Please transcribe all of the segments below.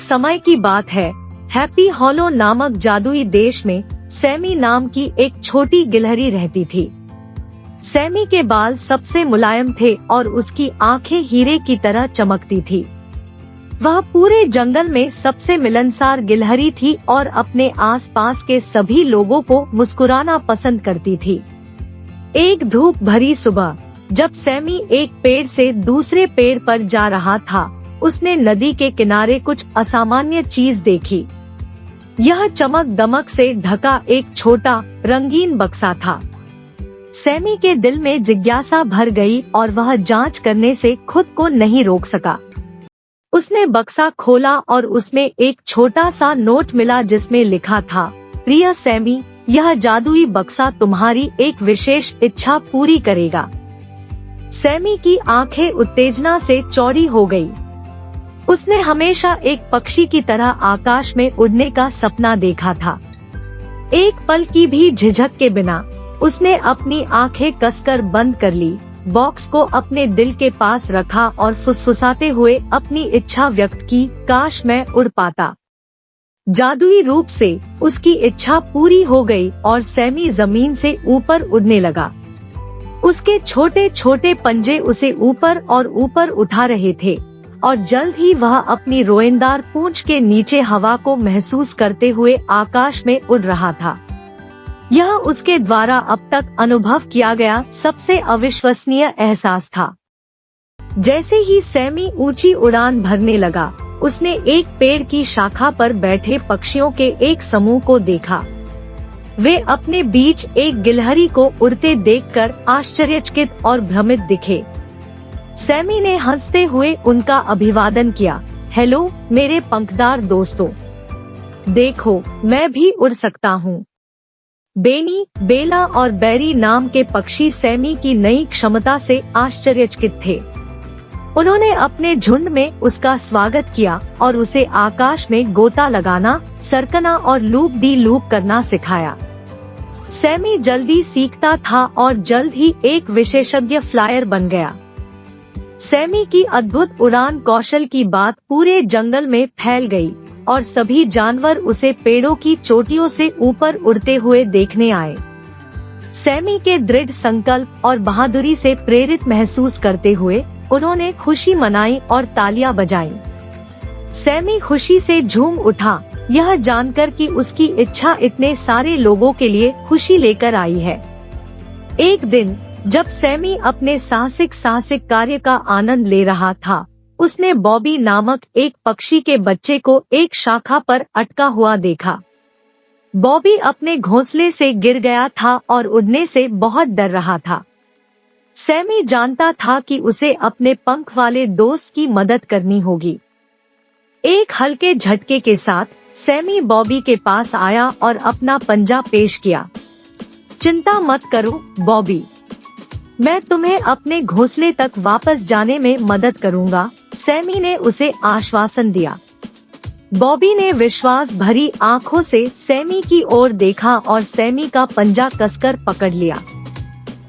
समय की बात है। हैप्पी हॉलो नामक जादुई देश में सैमी नाम की एक छोटी गिलहरी रहती थी। सैमी के बाल सबसे मुलायम थे और उसकी आंखें हीरे की तरह चमकती थी। वह पूरे जंगल में सबसे मिलनसार गिलहरी थी और अपने आसपास के सभी लोगों को मुस्कुराना पसंद करती थी। एक धूप भरी सुबह जब सैमी एक पेड़ से दूसरे पेड़ पर जा रहा था, उसने नदी के किनारे कुछ असामान्य चीज देखी। यह चमक दमक से ढका एक छोटा रंगीन बक्सा था। सैमी के दिल में जिज्ञासा भर गई और वह जांच करने से खुद को नहीं रोक सका। उसने बक्सा खोला और उसमें एक छोटा सा नोट मिला जिसमें लिखा था, प्रिय सैमी, यह जादुई बक्सा तुम्हारी एक विशेष इच्छा पूरी करेगा। सैमी की आंखें उत्तेजना से चौड़ी हो गई। उसने हमेशा एक पक्षी की तरह आकाश में उड़ने का सपना देखा था। एक पल की भी झिझक के बिना उसने अपनी आंखें कसकर बंद कर ली, बॉक्स को अपने दिल के पास रखा और फुसफुसाते हुए अपनी इच्छा व्यक्त की, काश मैं उड़ पाता। जादुई रूप से उसकी इच्छा पूरी हो गई और सैमी जमीन से ऊपर उड़ने लगा। उसके छोटे छोटे पंजे उसे ऊपर और ऊपर उठा रहे थे और जल्द ही वह अपनी रोएंदार पूंछ के नीचे हवा को महसूस करते हुए आकाश में उड़ रहा था। यह उसके द्वारा अब तक अनुभव किया गया सबसे अविश्वसनीय एहसास था। जैसे ही सैमी ऊंची उड़ान भरने लगा, उसने एक पेड़ की शाखा पर बैठे पक्षियों के एक समूह को देखा। वे अपने बीच एक गिलहरी को उड़ते देखकर आश्चर्यचकित और भ्रमित दिखे। सैमी ने हंसते हुए उनका अभिवादन किया, हेलो मेरे पंखदार दोस्तों, देखो मैं भी उड़ सकता हूँ। बेनी, बेला और बैरी नाम के पक्षी सैमी की नई क्षमता से आश्चर्यचकित थे। उन्होंने अपने झुंड में उसका स्वागत किया और उसे आकाश में गोता लगाना, सरकना और लूप दी लूप करना सिखाया। सैमी जल्दी सीखता था और जल्द ही एक विशेषज्ञ फ्लायर बन गया। सैमी की अद्भुत उड़ान कौशल की बात पूरे जंगल में फैल गई और सभी जानवर उसे पेड़ों की चोटियों से ऊपर उड़ते हुए देखने आए। सैमी के दृढ़ संकल्प और बहादुरी से प्रेरित महसूस करते हुए उन्होंने खुशी मनाई और तालियां बजाईं। सैमी खुशी से झूम उठा, यह जानकर कि उसकी इच्छा इतने सारे लोगों के लिए खुशी लेकर आई है। एक दिन जब सैमी अपने साहसिक कार्य का आनंद ले रहा था, उसने बॉबी नामक एक पक्षी के बच्चे को एक शाखा पर अटका हुआ देखा। बॉबी अपने घोंसले से गिर गया था और उड़ने से बहुत डर रहा था। सैमी जानता था कि उसे अपने पंख वाले दोस्त की मदद करनी होगी। एक हल्के झटके के साथ सैमी बॉबी के पास आया और अपना पंजा पेश किया। चिंता मत करो बॉबी, मैं तुम्हें अपने घोंसले तक वापस जाने में मदद करूंगा, सैमी ने उसे आश्वासन दिया। बॉबी ने विश्वास भरी आंखों से सैमी की ओर देखा और सैमी का पंजा कसकर पकड़ लिया।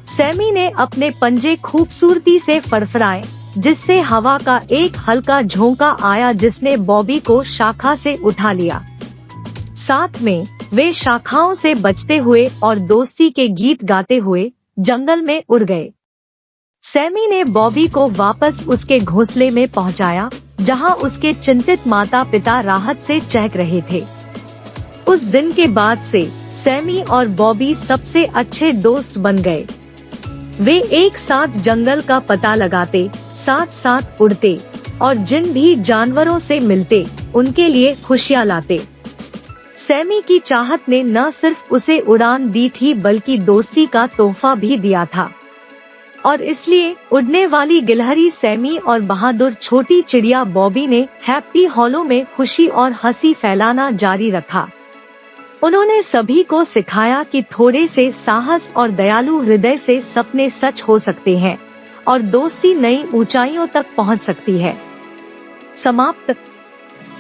सैमी ने अपने पंजे खूबसूरती से फड़फड़ाए, जिससे हवा का एक हल्का झोंका आया जिसने बॉबी को शाखा से उठा लिया। साथ में वे शाखाओं से बचते हुए और दोस्ती के गीत गाते हुए जंगल में उड़ गए। सैमी ने बॉबी को वापस उसके घोंसले में पहुंचाया, जहां उसके चिंतित माता पिता राहत से चहक रहे थे। उस दिन के बाद से सैमी और बॉबी सबसे अच्छे दोस्त बन गए। वे एक साथ जंगल का पता लगाते, साथ साथ उड़ते और जिन भी जानवरों से मिलते उनके लिए खुशियां लाते। सैमी की चाहत ने न सिर्फ उसे उड़ान दी थी बल्कि दोस्ती का तोहफा भी दिया था, और इसलिए उड़ने वाली गिलहरी सैमी और बहादुर छोटी चिड़िया बॉबी ने हैप्पी हॉलो में खुशी और हंसी फैलाना जारी रखा। उन्होंने सभी को सिखाया कि थोड़े से साहस और दयालु हृदय से सपने सच हो सकते हैं और दोस्ती नई ऊंचाइयों तक पहुंच सकती है। समाप्त।